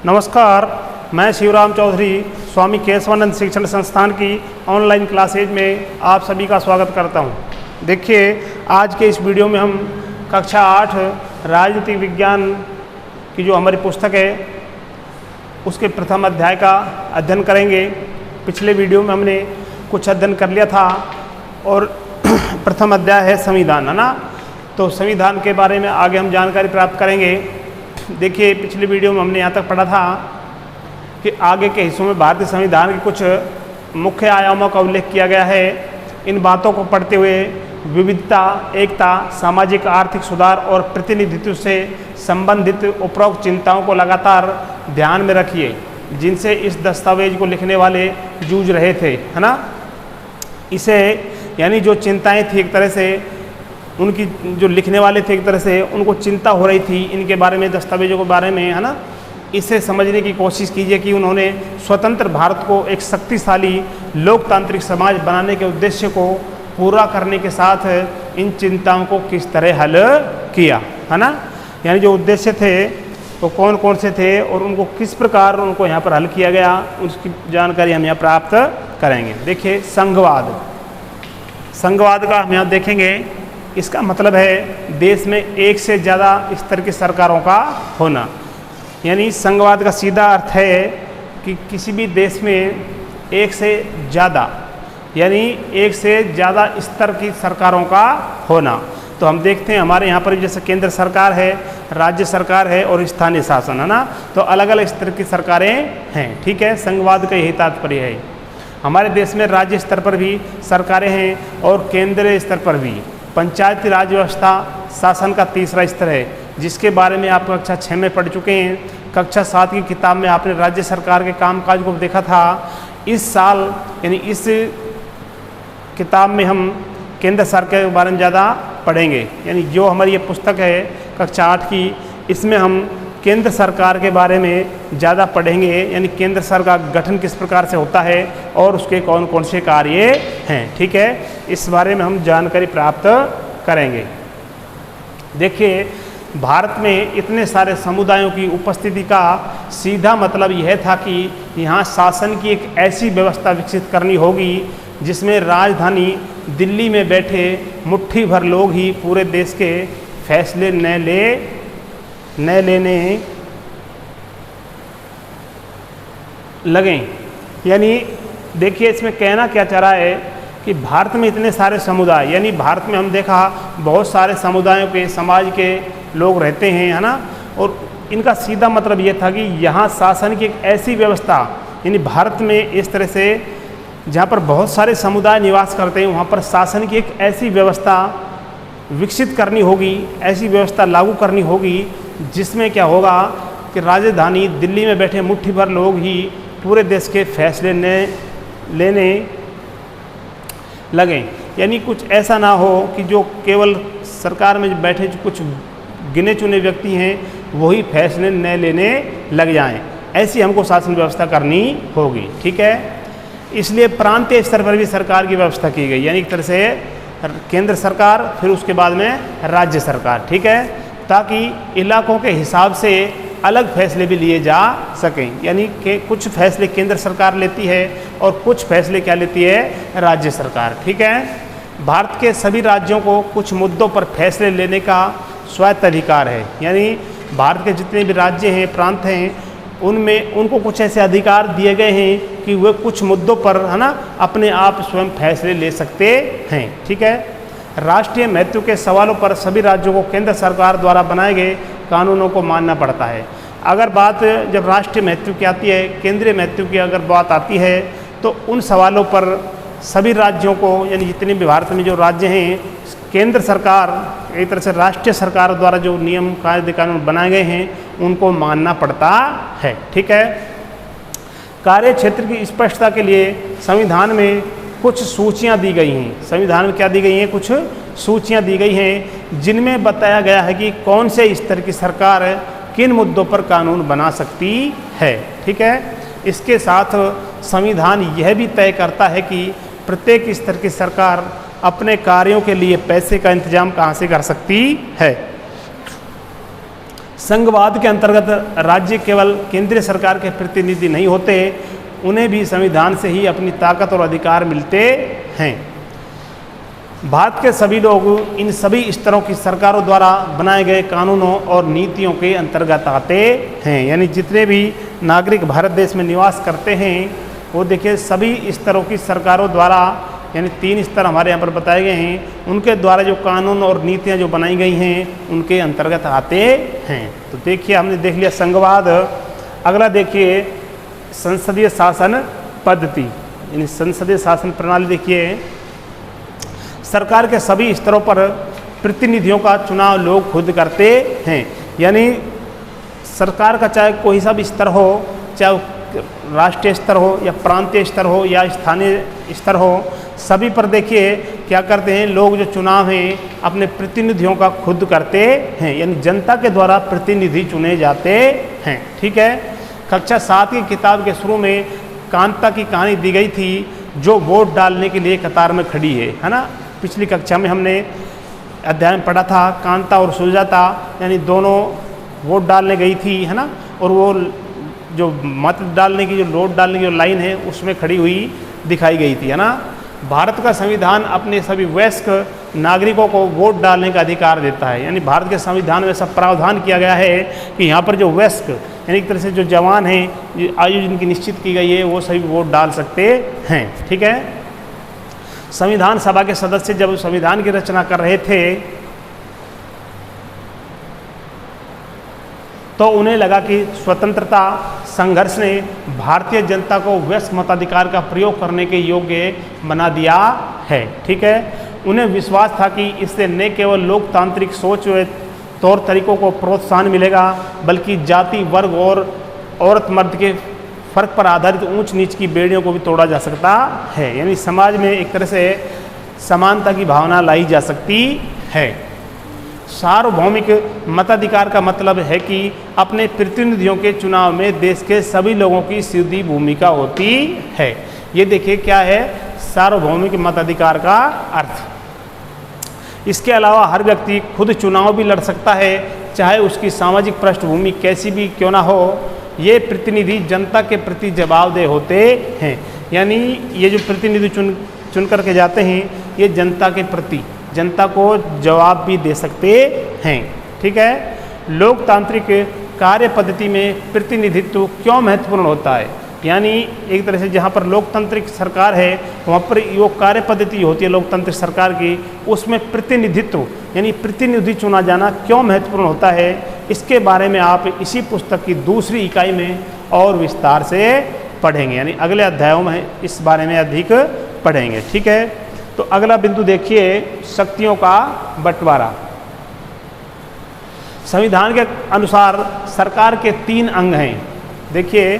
नमस्कार, मैं शिवराम चौधरी स्वामी केशवानंद शिक्षण संस्थान की ऑनलाइन क्लासेज में आप सभी का स्वागत करता हूं। देखिए, आज के इस वीडियो में हम कक्षा 8 राजनीतिक विज्ञान की जो हमारी पुस्तक है उसके प्रथम अध्याय का अध्ययन करेंगे। पिछले वीडियो में हमने कुछ अध्ययन कर लिया था और प्रथम अध्याय है संविधान, है ना। तो संविधान के बारे में आगे हम जानकारी प्राप्त करेंगे। देखिए, पिछले वीडियो में हमने यहाँ तक पढ़ा था कि आगे के हिस्सों में भारतीय संविधान के कुछ मुख्य आयामों का उल्लेख किया गया है। इन बातों को पढ़ते हुए विविधता, एकता, सामाजिक आर्थिक सुधार और प्रतिनिधित्व से संबंधित उपरोक्त चिंताओं को लगातार ध्यान में रखिए, जिनसे इस दस्तावेज को लिखने वाले जूझ रहे थे, है ना। इसे यानी जो चिंताएं थी, एक तरह से उनकी जो लिखने वाले थे, एक तरह से उनको चिंता हो रही थी इनके बारे में, दस्तावेजों के बारे में, है ना। इसे समझने की कोशिश कीजिए कि उन्होंने स्वतंत्र भारत को एक शक्तिशाली लोकतांत्रिक समाज बनाने के उद्देश्य को पूरा करने के साथ इन चिंताओं को किस तरह हल किया, है ना। यानी जो उद्देश्य थे वो कौन कौन से थे और उनको किस प्रकार उनको यहाँ पर हल किया गया, उसकी जानकारी हम यहाँ प्राप्त करेंगे। देखिए, संघवाद का हम यहाँ देखेंगे। इसका मतलब है देश में एक से ज़्यादा स्तर की सरकारों का होना। यानी संघवाद का सीधा अर्थ है कि किसी भी देश में एक से ज़्यादा, यानी एक से ज़्यादा स्तर की सरकारों का होना। तो हम देखते हैं हमारे यहाँ पर जैसे केंद्र सरकार है, राज्य सरकार है और स्थानीय शासन, है ना। तो अलग अलग स्तर की सरकारें हैं, ठीक है। संघवाद का यही तात्पर्य है। हमारे देश में राज्य स्तर पर भी सरकारें हैं और केंद्रीय स्तर पर भी। पंचायती राज व्यवस्था शासन का तीसरा स्तर है, जिसके बारे में आप कक्षा 6 में पढ़ चुके हैं। कक्षा 7 की किताब में आपने राज्य सरकार के कामकाज को देखा था। इस साल यानी इस किताब में हम केंद्र सरकार के बारे में ज़्यादा पढ़ेंगे। यानी जो हमारी ये पुस्तक है कक्षा 8 की, इसमें हम केंद्र सरकार के बारे में ज़्यादा पढ़ेंगे। यानी केंद्र सरकार का गठन किस प्रकार से होता है और उसके कौन कौन से कार्य हैं, ठीक है। इस बारे में हम जानकारी प्राप्त करेंगे। देखिए, भारत में इतने सारे समुदायों की उपस्थिति का सीधा मतलब यह था कि यहाँ शासन की एक ऐसी व्यवस्था विकसित करनी होगी जिसमें राजधानी दिल्ली में बैठे मुट्ठी भर लोग ही पूरे देश के फैसले न लेने लगें। यानी देखिए, इसमें कहना क्या चाह रहा है कि भारत में इतने सारे समुदाय, यानी भारत में हम देखा बहुत सारे समुदायों के, समाज के लोग रहते हैं, है ना। और इनका सीधा मतलब ये था कि यहाँ शासन की एक ऐसी व्यवस्था, यानी भारत में इस तरह से जहाँ पर बहुत सारे समुदाय निवास करते हैं वहाँ पर शासन की एक ऐसी व्यवस्था विकसित करनी होगी, ऐसी व्यवस्था लागू करनी होगी जिसमें क्या होगा कि राजधानी दिल्ली में बैठे मुट्ठी भर लोग ही पूरे देश के फैसले लेने लगें। यानी कुछ ऐसा ना हो कि जो केवल सरकार में बैठे जो कुछ गिने चुने व्यक्ति हैं वही फैसले न लेने लग जाएं। ऐसी हमको शासन व्यवस्था करनी होगी, ठीक है। इसलिए प्रांतीय स्तर पर भी सरकार की व्यवस्था की गई, यानी एक तरह से केंद्र सरकार, फिर उसके बाद में राज्य सरकार, ठीक है, ताकि इलाकों के हिसाब से अलग फैसले भी लिए जा सकें। यानी कि कुछ फैसले केंद्र सरकार लेती है और कुछ फैसले क्या लेती है, राज्य सरकार, ठीक है। भारत के सभी राज्यों को कुछ मुद्दों पर फैसले लेने का स्वायत्त अधिकार है। यानी भारत के जितने भी राज्य हैं, प्रांत हैं, उनमें उनको कुछ ऐसे अधिकार दिए गए हैं कि वे कुछ मुद्दों पर, है ना, अपने आप स्वयं फैसले ले सकते हैं, ठीक है। राष्ट्रीय महत्व के सवालों पर सभी राज्यों को केंद्र सरकार द्वारा बनाए गए कानूनों को मानना पड़ता है। अगर बात जब राष्ट्रीय महत्व की आती है, केंद्रीय महत्व की अगर बात आती है, तो उन सवालों पर सभी राज्यों को, यानी जितने भी भारत में जो राज्य हैं, केंद्र सरकार, एक तरह से राष्ट्रीय सरकार द्वारा जो नियम कायदे कानून बनाए गए हैं उनको मानना पड़ता है, ठीक है। कार्य क्षेत्र की स्पष्टता के लिए संविधान में कुछ सूचियां दी गई हैं। संविधान में क्या दी गई हैं, कुछ सूचियां दी गई हैं जिनमें बताया गया है कि कौन से स्तर की सरकार किन मुद्दों पर कानून बना सकती है, ठीक है। इसके साथ संविधान यह भी तय करता है कि प्रत्येक स्तर की सरकार अपने कार्यों के लिए पैसे का इंतजाम कहाँ से कर सकती है। संघवाद के अंतर्गत राज्य केवल केंद्रीय सरकार के प्रतिनिधि नहीं होते, उन्हें भी संविधान से ही अपनी ताकत और अधिकार मिलते हैं। भारत के सभी लोग इन सभी स्तरों की सरकारों द्वारा बनाए गए कानूनों और नीतियों के अंतर्गत आते हैं। यानी जितने भी नागरिक भारत देश में निवास करते हैं वो देखिए सभी स्तरों की सरकारों द्वारा, यानी 3 स्तर हमारे यहाँ पर बताए गए हैं, उनके द्वारा जो कानून और नीतियाँ जो बनाई गई हैं उनके अंतर्गत आते हैं। तो देखिए हमने देख लिया संघवाद। अगला देखिए संसदीय शासन पद्धति, यानी संसदीय शासन प्रणाली। देखिए सरकार के सभी स्तरों पर प्रतिनिधियों का चुनाव लोग खुद करते हैं। यानी सरकार का चाहे कोई सा भी स्तर हो, चाहे राष्ट्रीय स्तर हो या प्रांतीय स्तर हो या स्थानीय स्तर हो, सभी पर देखिए क्या करते हैं लोग, जो चुनाव हैं अपने प्रतिनिधियों का खुद करते हैं। यानी जनता के द्वारा प्रतिनिधि चुने जाते हैं। ठीक है। कक्षा 7 की किताब के शुरू में कांता की कहानी दी गई थी, जो वोट डालने के लिए कतार में खड़ी है ना। पिछली कक्षा में हमने अध्याय में पढ़ा था कांता और सुजाता, यानी दोनों वोट डालने गई थी, है ना। और वो जो मत डालने की, जो वोट डालने की जो लाइन है उसमें खड़ी हुई दिखाई गई थी, है ना। भारत का संविधान अपने सभी वयस्क नागरिकों को वोट डालने का अधिकार देता है। यानी भारत के संविधान में ऐसा प्रावधान किया गया है कि यहाँ पर जो वयस्क, यानी एक तरह से जो जवान हैं, आयु जिनकी निश्चित की गई है, वो सभी वोट डाल सकते हैं। ठीक है। संविधान सभा के सदस्य जब संविधान की रचना कर रहे थे तो उन्हें लगा कि स्वतंत्रता संघर्ष ने भारतीय जनता को वयस्क मताधिकार का प्रयोग करने के योग्य बना दिया है। ठीक है। उन्हें विश्वास था कि इससे न केवल लोकतांत्रिक सोच व तौर तरीकों को प्रोत्साहन मिलेगा, बल्कि जाति, वर्ग और औरत मर्द के फर्क पर आधारित ऊंच नीच की बेड़ियों को भी तोड़ा जा सकता है। यानी समाज में एक तरह से समानता की भावना लाई जा सकती है। सार्वभौमिक मताधिकार का मतलब है कि अपने प्रतिनिधियों के चुनाव में देश के सभी लोगों की सीधी भूमिका होती है। ये देखिए क्या है सार्वभौमिक मताधिकार का अर्थ। इसके अलावा हर व्यक्ति खुद चुनाव भी लड़ सकता है, चाहे उसकी सामाजिक पृष्ठभूमि कैसी भी क्यों ना हो। ये प्रतिनिधि जनता के प्रति जवाबदेह होते हैं। यानी ये जो प्रतिनिधि चुन करके जाते हैं, ये जनता के प्रति, जनता को जवाब भी दे सकते हैं। ठीक है। लोकतांत्रिक कार्य पद्धति में प्रतिनिधित्व क्यों महत्वपूर्ण होता है? यानी एक तरह से जहाँ पर लोकतांत्रिक सरकार है वहाँ पर जो कार्य पद्धति होती है लोकतांत्रिक सरकार की, उसमें प्रतिनिधित्व यानी प्रतिनिधि चुना जाना क्यों महत्वपूर्ण होता है, इसके बारे में आप इसी पुस्तक की दूसरी इकाई में और विस्तार से पढ़ेंगे। यानी अगले अध्यायों में इस बारे में अधिक पढ़ेंगे। ठीक है। तो अगला बिंदु देखिए शक्तियों का बंटवारा। संविधान के अनुसार सरकार के 3 अंग हैं। देखिए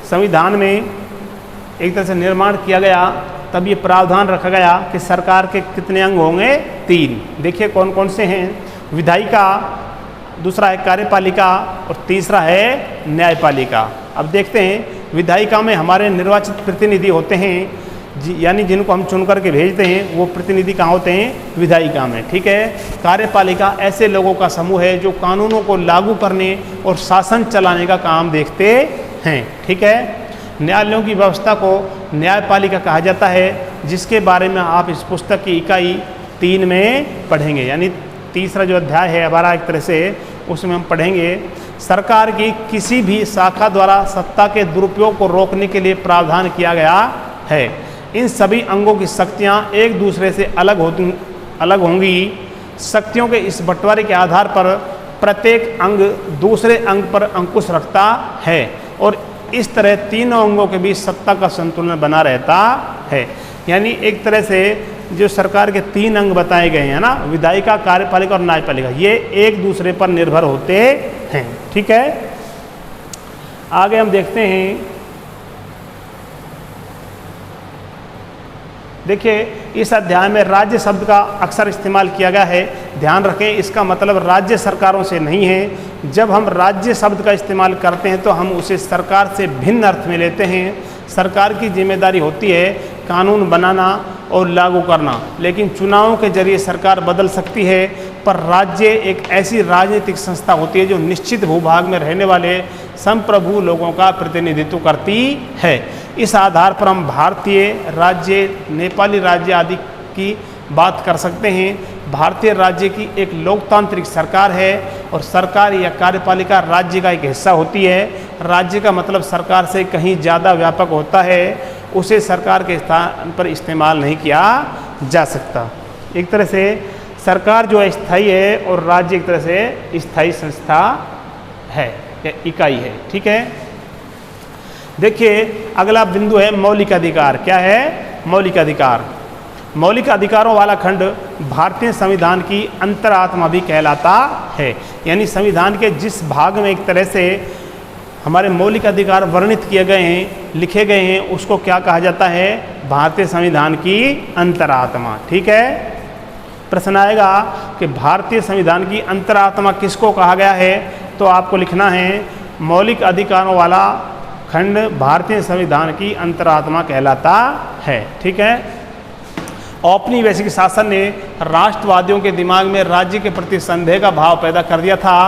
संविधान में एक तरह से निर्माण किया गया, तब ये प्रावधान रखा गया कि सरकार के कितने अंग होंगे? 3। देखिए कौन कौन से हैं? विधायिका, दूसरा है कार्यपालिका और तीसरा है न्यायपालिका। अब देखते हैं विधायिका में हमारे निर्वाचित प्रतिनिधि होते हैं, यानी जिनको हम चुन करके भेजते हैं, वो प्रतिनिधि कहाँ होते हैं? विधायिका में। ठीक है। कार्यपालिका ऐसे लोगों का समूह है जो कानूनों को लागू करने और शासन चलाने का काम देखते हैं। ठीक है। न्यायालयों की व्यवस्था को न्यायपालिका कहा जाता है, जिसके बारे में आप इस पुस्तक की इकाई 3 में पढ़ेंगे। यानी तीसरा जो अध्याय है हमारा एक तरह से, उसमें हम पढ़ेंगे सरकार की किसी भी शाखा द्वारा सत्ता के दुरुपयोग को रोकने के लिए प्रावधान किया गया है। इन सभी अंगों की शक्तियाँ एक दूसरे से अलग होंगी। शक्तियों के इस बंटवारे के आधार पर प्रत्येक अंग दूसरे अंग पर अंकुश रखता है और इस तरह तीनों अंगों के बीच सत्ता का संतुलन बना रहता है। यानी एक तरह से जो सरकार के 3 अंग बताए गए हैं ना, विधायिका, कार्यपालिका और न्यायपालिका, ये एक दूसरे पर निर्भर होते हैं। ठीक है। आगे हम देखते हैं, देखिए इस अध्याय में राज्य शब्द का अक्सर इस्तेमाल किया गया है। ध्यान रखें इसका मतलब राज्य सरकारों से नहीं है। जब हम राज्य शब्द का इस्तेमाल करते हैं तो हम उसे सरकार से भिन्न अर्थ में लेते हैं। सरकार की जिम्मेदारी होती है कानून बनाना और लागू करना, लेकिन चुनावों के जरिए सरकार बदल सकती है। पर राज्य एक ऐसी राजनीतिक संस्था होती है जो निश्चित भूभाग में रहने वाले संप्रभु लोगों का प्रतिनिधित्व करती है। इस आधार पर हम भारतीय राज्य, नेपाली राज्य आदि की बात कर सकते हैं। भारतीय राज्य की एक लोकतांत्रिक सरकार है और सरकार या कार्यपालिका राज्य का एक हिस्सा होती है। राज्य का मतलब सरकार से कहीं ज़्यादा व्यापक होता है, उसे सरकार के स्थान पर इस्तेमाल नहीं किया जा सकता। एक तरह से सरकार जो है स्थायी है और राज्य एक तरह से स्थायी संस्था है या इकाई है। ठीक है, देखिए अगला बिंदु है मौलिक अधिकार। क्या है? मौलिक अधिकार। मौलिक अधिकारों वाला खंड भारतीय संविधान की अंतरात्मा भी कहलाता है। यानी संविधान के जिस भाग में एक तरह से हमारे मौलिक अधिकार वर्णित किए गए हैं, लिखे गए हैं, उसको क्या कहा जाता है? भारतीय संविधान की अंतरात्मा। ठीक है, प्रश्न आएगा कि भारतीय संविधान की अंतरात्मा किसको कहा गया है? तो आपको लिखना है मौलिक अधिकारों वाला खंड भारतीय संविधान की अंतरात्मा कहलाता है। ठीक है, औपनिवेशिक शासन ने राष्ट्रवादियों के दिमाग में राज्य के प्रति संदेह का भाव पैदा कर दिया था।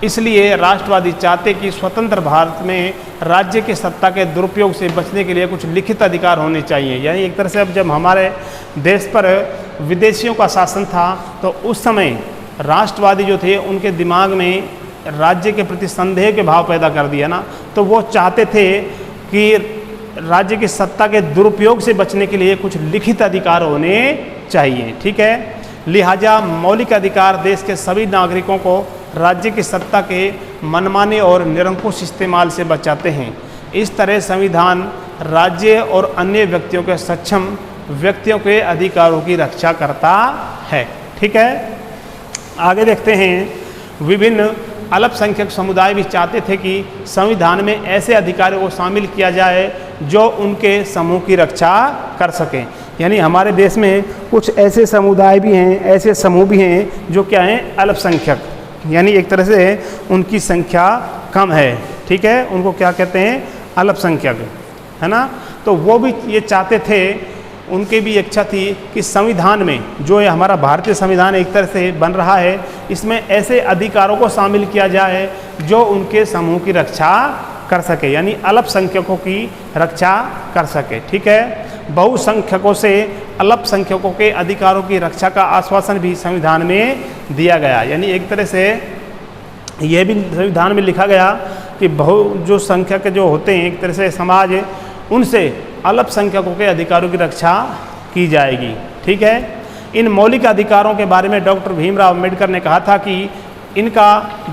इसलिए राष्ट्रवादी चाहते कि स्वतंत्र भारत में राज्य की सत्ता के दुरुपयोग से बचने के लिए कुछ लिखित अधिकार होने चाहिए। यानी एक तरह से अब जब हमारे देश पर विदेशियों का शासन था तो उस समय राष्ट्रवादी जो थे उनके दिमाग में राज्य के प्रति संदेह के भाव पैदा कर दिया ना, तो वो चाहते थे कि राज्य की सत्ता के दुरुपयोग से बचने के लिए कुछ लिखित अधिकार होने चाहिए। ठीक है, लिहाजा मौलिक अधिकार देश के सभी नागरिकों को राज्य की सत्ता के मनमाने और निरंकुश इस्तेमाल से बचाते हैं। इस तरह संविधान राज्य और अन्य व्यक्तियों के सक्षम व्यक्तियों के अधिकारों की रक्षा करता है। ठीक है, आगे देखते हैं। विभिन्न अल्पसंख्यक समुदाय भी चाहते थे कि संविधान में ऐसे अधिकारों को शामिल किया जाए जो उनके समूह की रक्षा कर सकें। यानी हमारे देश में कुछ ऐसे समुदाय भी हैं, ऐसे समूह भी हैं जो क्या हैं? अल्पसंख्यक, यानी एक तरह से उनकी संख्या कम है। ठीक है, उनको क्या कहते हैं? अल्पसंख्यक, है ना। तो वो भी ये चाहते थे, उनकी भी इच्छा थी कि संविधान में जो ये हमारा भारतीय संविधान एक तरह से बन रहा है, इसमें ऐसे अधिकारों को शामिल किया जाए जो उनके समूह की रक्षा कर सके, यानी अल्पसंख्यकों की रक्षा कर सके। ठीक है, बहुसंख्यकों से अल्पसंख्यकों के अधिकारों की रक्षा का आश्वासन भी संविधान में दिया गया। यानी एक तरह से यह भी संविधान में लिखा गया कि जो संख्यक जो होते हैं एक तरह से समाज, उनसे अल्पसंख्यकों के अधिकारों की रक्षा की जाएगी। ठीक है, इन मौलिक अधिकारों के बारे में डॉक्टर भीमराव अम्बेडकर ने कहा था कि इनका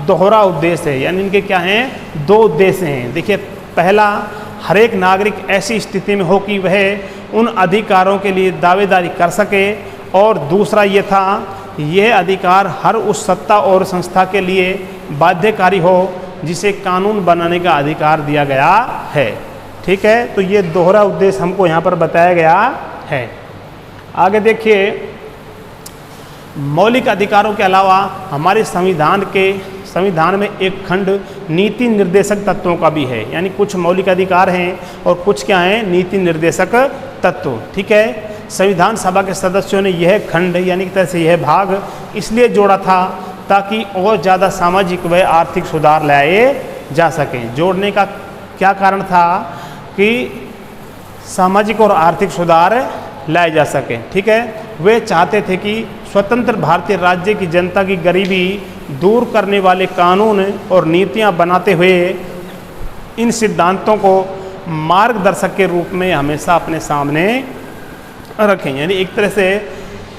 दोहरा उद्देश्य है। यानी इनके क्या हैं? दो उद्देश्य हैं। देखिए, पहला, हर एक नागरिक ऐसी स्थिति में हो कि वह उन अधिकारों के लिए दावेदारी कर सके, और दूसरा ये था, यह अधिकार हर उस सत्ता और संस्था के लिए बाध्यकारी हो जिसे कानून बनाने का अधिकार दिया गया है। ठीक है, तो ये दोहरा उद्देश्य हमको यहाँ पर बताया गया है। आगे देखिए, मौलिक अधिकारों के अलावा हमारे संविधान में एक खंड नीति निर्देशक तत्वों का भी है। यानी कुछ मौलिक अधिकार हैं और कुछ क्या हैं? नीति निर्देशक तत्व। ठीक है, संविधान सभा के सदस्यों ने यह खंड यानी कि तरह से यह भाग इसलिए जोड़ा था ताकि और ज़्यादा सामाजिक व आर्थिक सुधार लाए जा सकें। जोड़ने का क्या कारण था? कि सामाजिक और आर्थिक सुधार लाए जा सकें। ठीक है, वे चाहते थे कि स्वतंत्र भारतीय राज्य की जनता की गरीबी दूर करने वाले कानून और नीतियां बनाते हुए इन सिद्धांतों को मार्गदर्शक के रूप में हमेशा अपने सामने रखें। यानी एक तरह से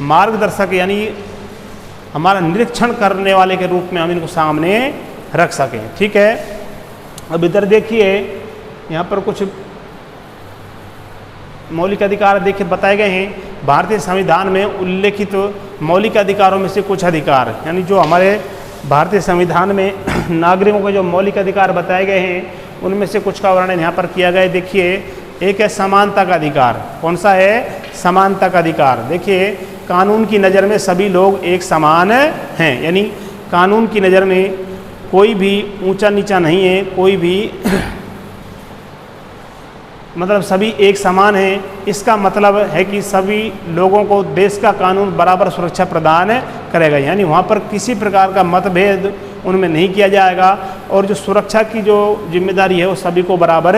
मार्गदर्शक यानी हमारा निरीक्षण करने वाले के रूप में हम इनको सामने रख सकें। ठीक है, अब इधर देखिए, यहाँ पर कुछ मौलिक अधिकार देखिए बताए गए हैं। भारतीय संविधान में उल्लेखित मौलिक अधिकारों में से कुछ अधिकार, यानी जो हमारे भारतीय संविधान में नागरिकों के जो मौलिक अधिकार बताए गए हैं उनमें से कुछ का वर्णन यहाँ पर किया गया है। देखिए, एक है समानता का अधिकार। कौन सा है? समानता का अधिकार। देखिए, कानून की नज़र में सभी लोग एक समान हैं। यानी कानून की नज़र में कोई भी ऊंचा नीचा नहीं है, कोई भी मतलब सभी एक समान हैं, इसका मतलब है कि सभी लोगों को देश का कानून बराबर सुरक्षा प्रदान करेगा। यानी वहाँ पर किसी प्रकार का मतभेद उनमें नहीं किया जाएगा और जो सुरक्षा की जो जिम्मेदारी है वो सभी को बराबर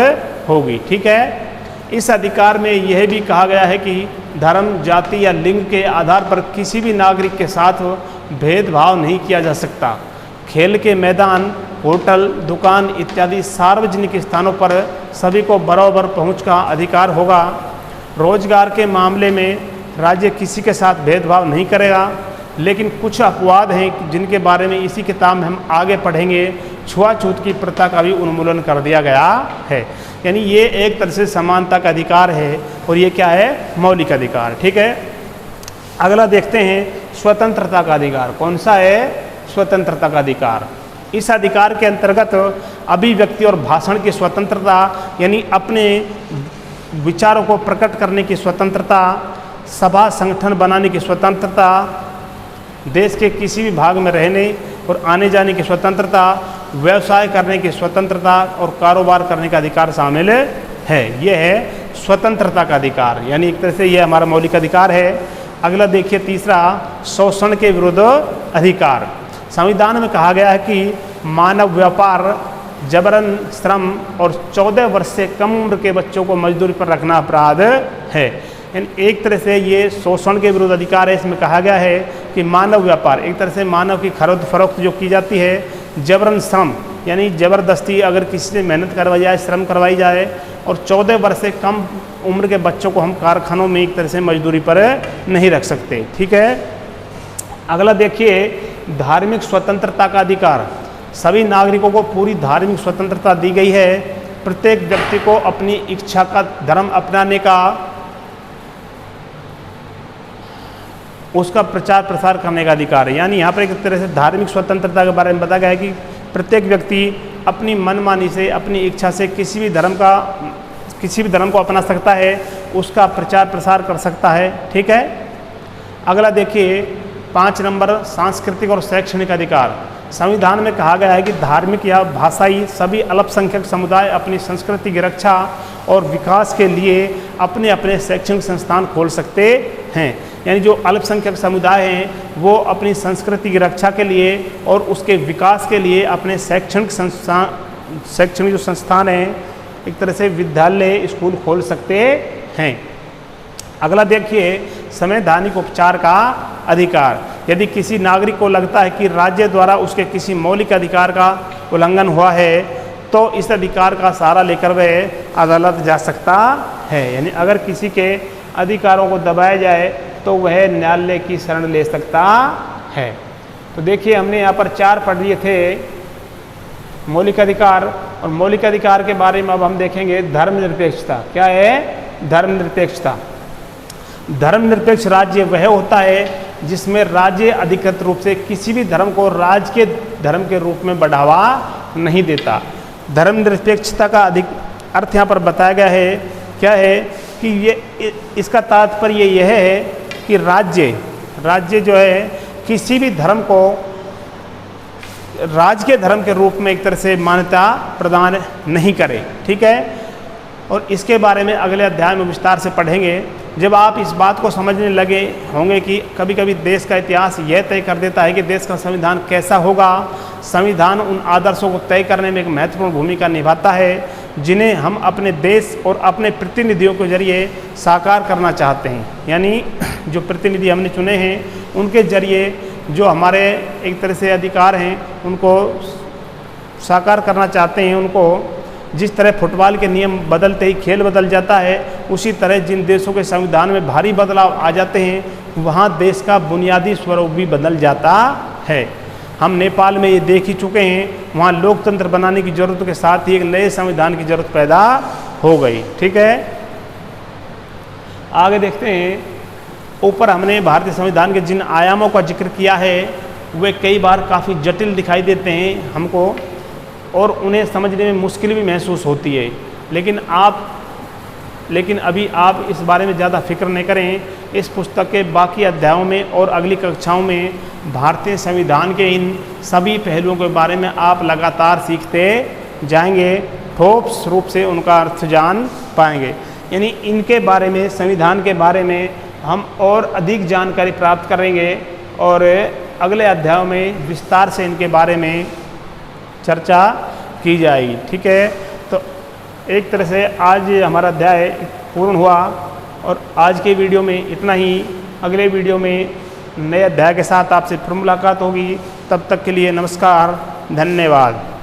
होगी। ठीक है। इस अधिकार में यह भी कहा गया है कि धर्म, जाति या लिंग के आधार पर किसी भी नागरिक के साथ भेदभाव नहीं किया जा सकता। खेल के मैदान, होटल, दुकान इत्यादि सार्वजनिक स्थानों पर सभी को बराबर पहुंच का अधिकार होगा। रोजगार के मामले में राज्य किसी के साथ भेदभाव नहीं करेगा। लेकिन कुछ अपवाद हैं जिनके बारे में इसी किताब में हम आगे पढ़ेंगे। छुआछूत की प्रथा का भी उन्मूलन कर दिया गया है। यानी ये एक तरह से समानता का अधिकार है और ये क्या है? मौलिक अधिकार। ठीक है। अगला देखते हैं स्वतंत्रता का अधिकार। कौन सा है? स्वतंत्रता का अधिकार। इस अधिकार के अंतर्गत अभिव्यक्ति और भाषण की स्वतंत्रता, यानी अपने विचारों को प्रकट करने की स्वतंत्रता, सभा संगठन बनाने की स्वतंत्रता, देश के किसी भी भाग में रहने और आने जाने की स्वतंत्रता, व्यवसाय करने की स्वतंत्रता और कारोबार करने का अधिकार शामिल है। यह है स्वतंत्रता का अधिकार, यानी एक तरह से यह हमारा मौलिक अधिकार है। अगला देखिए तीसरा, शोषण के विरुद्ध अधिकार। संविधान में कहा गया है कि मानव व्यापार, जबरन श्रम और 14 वर्ष से कम उम्र के बच्चों को मजदूरी पर रखना अपराध है। यानी एक तरह से ये शोषण के विरुद्ध अधिकार है। इसमें कहा गया है कि मानव व्यापार, एक तरह से मानव की खरीद फरोख्त जो की जाती है, जबरन श्रम यानी ज़बरदस्ती अगर किसी से मेहनत करवाई जाए, श्रम करवाई जाए, और 14 वर्ष से कम उम्र के बच्चों को हम कारखानों में एक तरह से मजदूरी पर नहीं रख सकते। ठीक है। अगला देखिए धार्मिक स्वतंत्रता का अधिकार। सभी नागरिकों को पूरी धार्मिक स्वतंत्रता दी गई है। प्रत्येक व्यक्ति को अपनी इच्छा का धर्म अपनाने का, उसका प्रचार प्रसार करने का अधिकार है। यानी यहाँ पर एक तरह से धार्मिक स्वतंत्रता के बारे में बताया गया है कि प्रत्येक व्यक्ति अपनी मनमानी से, अपनी इच्छा से किसी भी धर्म को अपना सकता है, उसका प्रचार प्रसार कर सकता है। ठीक है। अगला देखिए 5 नंबर, सांस्कृतिक और शैक्षणिक अधिकार। संविधान में कहा गया है कि धार्मिक या भाषाई सभी अल्पसंख्यक समुदाय अपनी संस्कृति की रक्षा और विकास के लिए अपने अपने शैक्षणिक संस्थान खोल सकते हैं। यानी जो अल्पसंख्यक समुदाय हैं वो अपनी संस्कृति की रक्षा के लिए और उसके विकास के लिए अपने शैक्षणिक जो संस्थान हैं, एक तरह से विद्यालय, स्कूल खोल सकते हैं। अगला देखिए संवैधानिक उपचार का अधिकार। यदि किसी नागरिक को लगता है कि राज्य द्वारा उसके किसी मौलिक अधिकार का उल्लंघन हुआ है तो इस अधिकार का सहारा लेकर वह अदालत जा सकता है। यानी अगर किसी के अधिकारों को दबाया जाए तो वह न्यायालय की शरण ले सकता है। तो देखिए हमने यहाँ पर 4 पढ़ लिए थे मौलिक अधिकार, और मौलिक अधिकार के बारे में अब हम देखेंगे धर्मनिरपेक्षता। क्या है? धर्मनिरपेक्षता। धर्मनिरपेक्ष राज्य वह होता है जिसमें राज्य अधिकृत रूप से किसी भी धर्म को राज्य के धर्म के रूप में बढ़ावा नहीं देता। धर्मनिरपेक्षता का अधिक अर्थ यहाँ पर बताया गया है। क्या है कि ये, इसका तात्पर्य यह है कि राज्य जो है किसी भी धर्म को राज्य के धर्म के रूप में एक तरह से मान्यता प्रदान नहीं करे। ठीक है। और इसके बारे में अगले अध्याय में विस्तार से पढ़ेंगे। जब आप इस बात को समझने लगे होंगे कि कभी कभी देश का इतिहास यह तय कर देता है कि देश का संविधान कैसा होगा। संविधान उन आदर्शों को तय करने में एक महत्वपूर्ण भूमिका निभाता है जिन्हें हम अपने देश और अपने प्रतिनिधियों के जरिए साकार करना चाहते हैं। यानी जो प्रतिनिधि हमने चुने हैं उनके जरिए जो हमारे एक तरह से अधिकार हैं उनको साकार करना चाहते हैं। उनको जिस तरह फुटबॉल के नियम बदलते ही खेल बदल जाता है, उसी तरह जिन देशों के संविधान में भारी बदलाव आ जाते हैं वहाँ देश का बुनियादी स्वरूप भी बदल जाता है। हम नेपाल में ये देख ही चुके हैं, वहाँ लोकतंत्र बनाने की ज़रूरत के साथ ही एक नए संविधान की ज़रूरत पैदा हो गई। ठीक है। आगे देखते हैं। ऊपर हमने भारतीय संविधान के जिन आयामों का जिक्र किया है वे कई बार काफ़ी जटिल दिखाई देते हैं हमको और उन्हें समझने में मुश्किल भी महसूस होती है। लेकिन अभी आप इस बारे में ज़्यादा फिक्र नहीं करें। इस पुस्तक के बाकी अध्यायों में और अगली कक्षाओं में भारतीय संविधान के इन सभी पहलुओं के बारे में आप लगातार सीखते जाएंगे, ठोस रूप से उनका अर्थ जान पाएंगे। यानी इनके बारे में, संविधान के बारे में हम और अधिक जानकारी प्राप्त करेंगे और अगले अध्यायों में विस्तार से इनके बारे में चर्चा की जाएगी। ठीक है, तो एक तरह से आज हमारा अध्याय पूर्ण हुआ और आज के वीडियो में इतना ही। अगले वीडियो में नए अध्याय के साथ आपसे फिर मुलाकात होगी। तब तक के लिए नमस्कार, धन्यवाद।